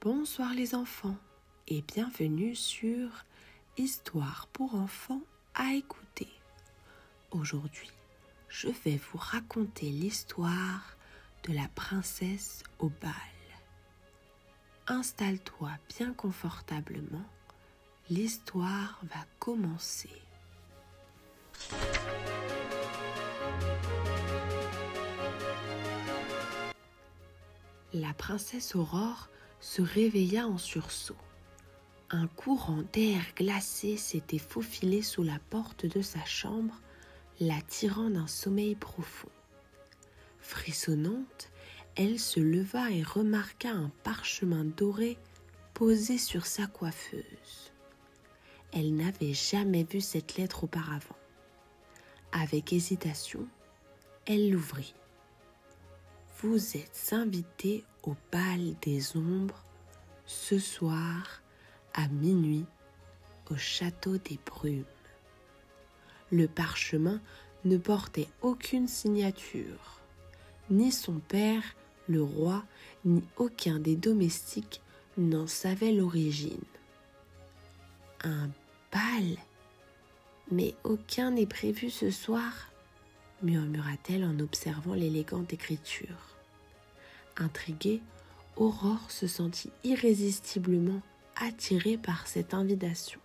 Bonsoir les enfants et bienvenue sur Histoire pour enfants à écouter. Aujourd'hui, je vais vous raconter l'histoire de la princesse au bal. Installe-toi bien confortablement, l'histoire va commencer. La princesse Aurore se réveilla en sursaut. Un courant d'air glacé s'était faufilé sous la porte de sa chambre, la tirant d'un sommeil profond. Frissonnante, elle se leva et remarqua un parchemin doré posé sur sa coiffeuse. Elle n'avait jamais vu cette lettre auparavant. Avec hésitation, elle l'ouvrit. « Vous êtes invité au bal des ombres ce soir à minuit au château des Brumes. » Le parchemin ne portait aucune signature. Ni son père, le roi, ni aucun des domestiques n'en savait l'origine. « Un bal ? Mais aucun n'est prévu ce soir ?» murmura-t-elle en observant l'élégante écriture. Intriguée, Aurore se sentit irrésistiblement attirée par cette invitation.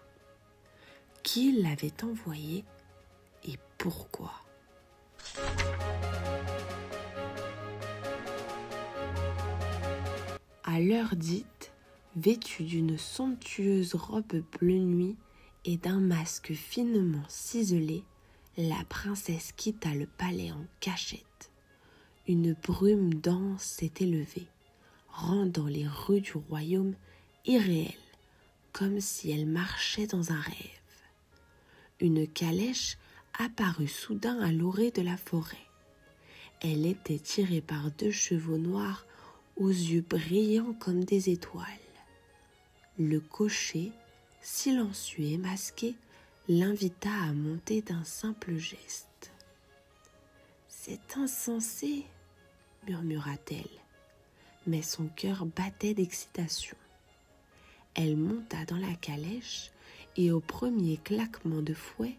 Qui l'avait envoyée et pourquoi ? À l'heure dite, vêtue d'une somptueuse robe bleu nuit et d'un masque finement ciselé, la princesse quitta le palais en cachette. Une brume dense s'est élevée, rendant les rues du royaume irréelles, comme si elle marchait dans un rêve. Une calèche apparut soudain à l'orée de la forêt. Elle était tirée par 2 chevaux noirs aux yeux brillants comme des étoiles. Le cocher, silencieux et masqué, l'invita à monter d'un simple geste. « C'est insensé !» murmura-t-elle, mais son cœur battait d'excitation. Elle monta dans la calèche et au premier claquement de fouet,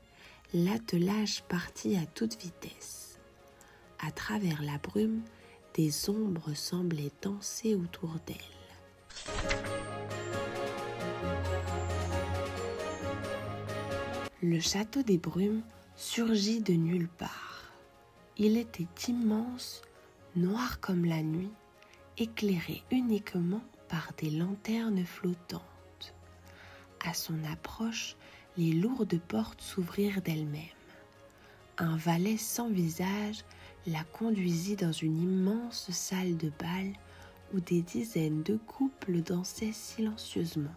l'attelage partit à toute vitesse. À travers la brume, des ombres semblaient danser autour d'elle. Le château des Brumes surgit de nulle part. Il était immense, noir comme la nuit, éclairé uniquement par des lanternes flottantes. À son approche, les lourdes portes s'ouvrirent d'elles-mêmes. Un valet sans visage la conduisit dans une immense salle de bal où des dizaines de couples dansaient silencieusement.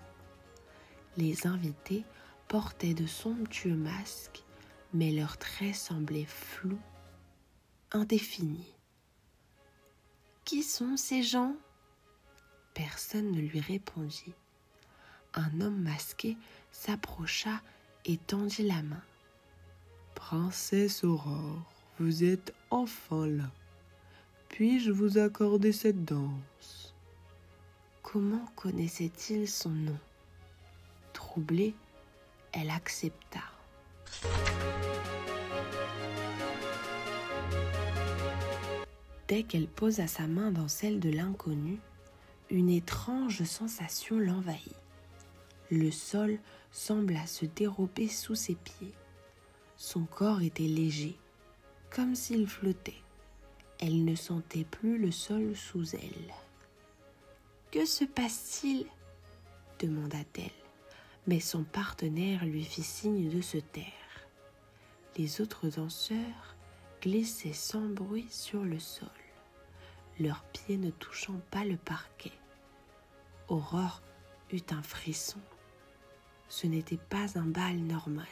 Les invités portaient de somptueux masques, mais leurs traits semblaient flous, indéfinis. « Qui sont ces gens ?» Personne ne lui répondit. Un homme masqué s'approcha et tendit la main. « Princesse Aurore, vous êtes enfin là. Puis-je vous accorder cette danse ?» Comment connaissait-il son nom ? Troublée, elle accepta. Dès qu'elle posa sa main dans celle de l'inconnu, une étrange sensation l'envahit. Le sol sembla se dérober sous ses pieds. Son corps était léger, comme s'il flottait. Elle ne sentait plus le sol sous elle. « Que se passe-t-il » demanda-t-elle, mais son partenaire lui fit signe de se taire. Les autres danseurs glissaient sans bruit sur le sol, leurs pieds ne touchant pas le parquet. Aurore eut un frisson. Ce n'était pas un bal normal.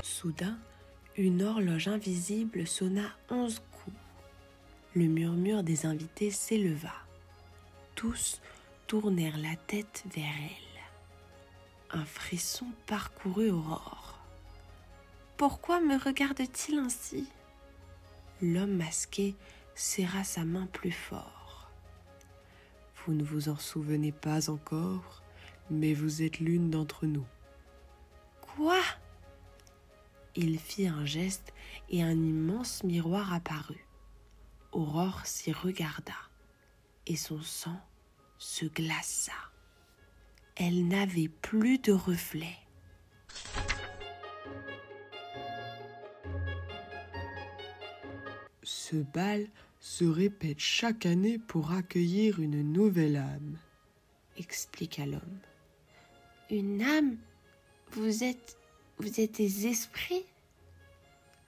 Soudain, une horloge invisible sonna 11 coups. Le murmure des invités s'éleva. Tous tournèrent la tête vers elle. Un frisson parcourut Aurore. « Pourquoi me regarde-t-il ainsi ?» L'homme masqué serra sa main plus fort. « Vous ne vous en souvenez pas encore, mais vous êtes l'une d'entre nous. »« Quoi ?» Il fit un geste et un immense miroir apparut. Aurore s'y regarda et son sang se glaça. Elle n'avait plus de reflet. Ce bal se répète chaque année pour accueillir une nouvelle âme, expliqua l'homme. Une âme? Vous êtes des esprits?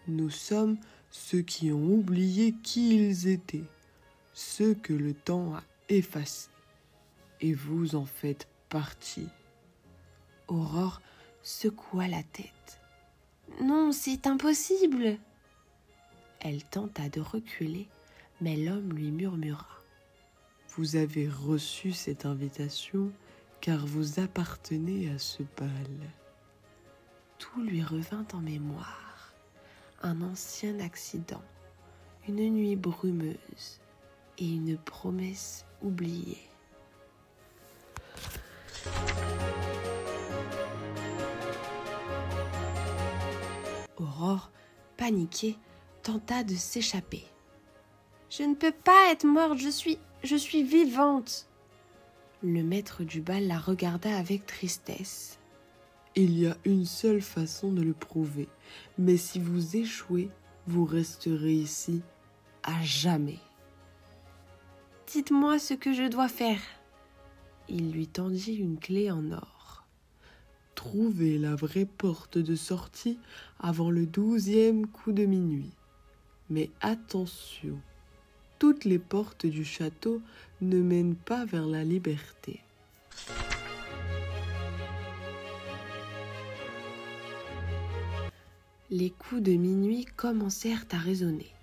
Nous sommes ceux qui ont oublié qui ils étaient, ceux que le temps a effacés. Et vous en faites partie. Aurore secoua la tête. Non, c'est impossible. Elle tenta de reculer, mais l'homme lui murmura. Vous avez reçu cette invitation car vous appartenez à ce bal. Tout lui revint en mémoire. Un ancien accident, une nuit brumeuse et une promesse oubliée. Aurore, paniquée, tenta de s'échapper. « Je ne peux pas être morte, je suis vivante !» Le maître du bal la regarda avec tristesse. « Il y a une seule façon de le prouver, mais si vous échouez, vous resterez ici à jamais. »« Dites-moi ce que je dois faire. » Il lui tendit une clé en or. « Trouvez la vraie porte de sortie avant le 12e coup de minuit. Mais attention, toutes les portes du château ne mènent pas vers la liberté. » Les coups de minuit commencèrent à résonner.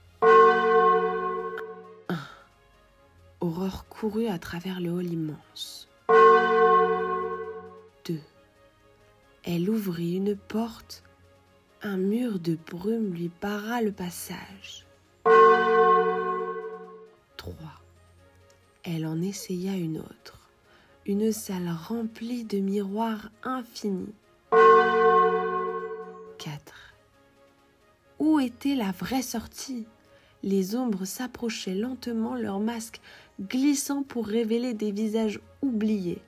Aurore courut à travers le hall immense. 2. Elle ouvrit une porte. Un mur de brume lui barra le passage. 3. Elle en essaya une autre. Une salle remplie de miroirs infinis. 4. Où était la vraie sortie? Les ombres s'approchaient lentement, leurs masques glissant pour révéler des visages oubliés.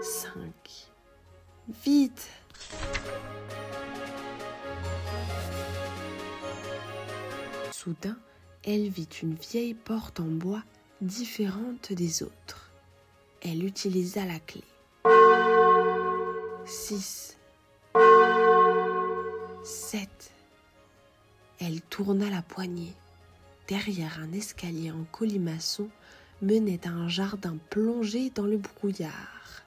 5. Vite! Soudain, elle vit une vieille porte en bois différente des autres. Elle utilisa la clé. 6. 7. Elle tourna la poignée. Derrière un escalier en colimaçon menait à un jardin plongé dans le brouillard.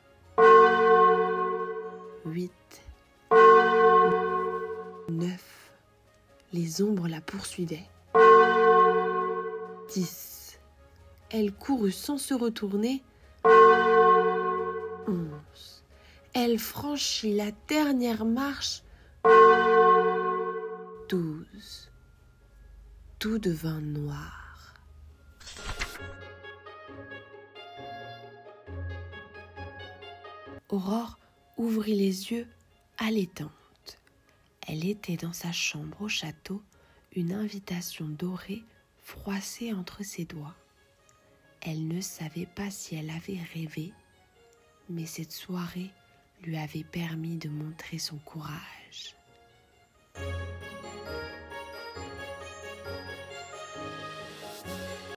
8. 9. Les ombres la poursuivaient. 10. Elle courut sans se retourner. 11. Elle franchit la dernière marche. 12. Tout devint noir. Aurore ouvrit les yeux haletante. Elle était dans sa chambre au château, une invitation dorée froissée entre ses doigts. Elle ne savait pas si elle avait rêvé, mais cette soirée lui avait permis de montrer son courage.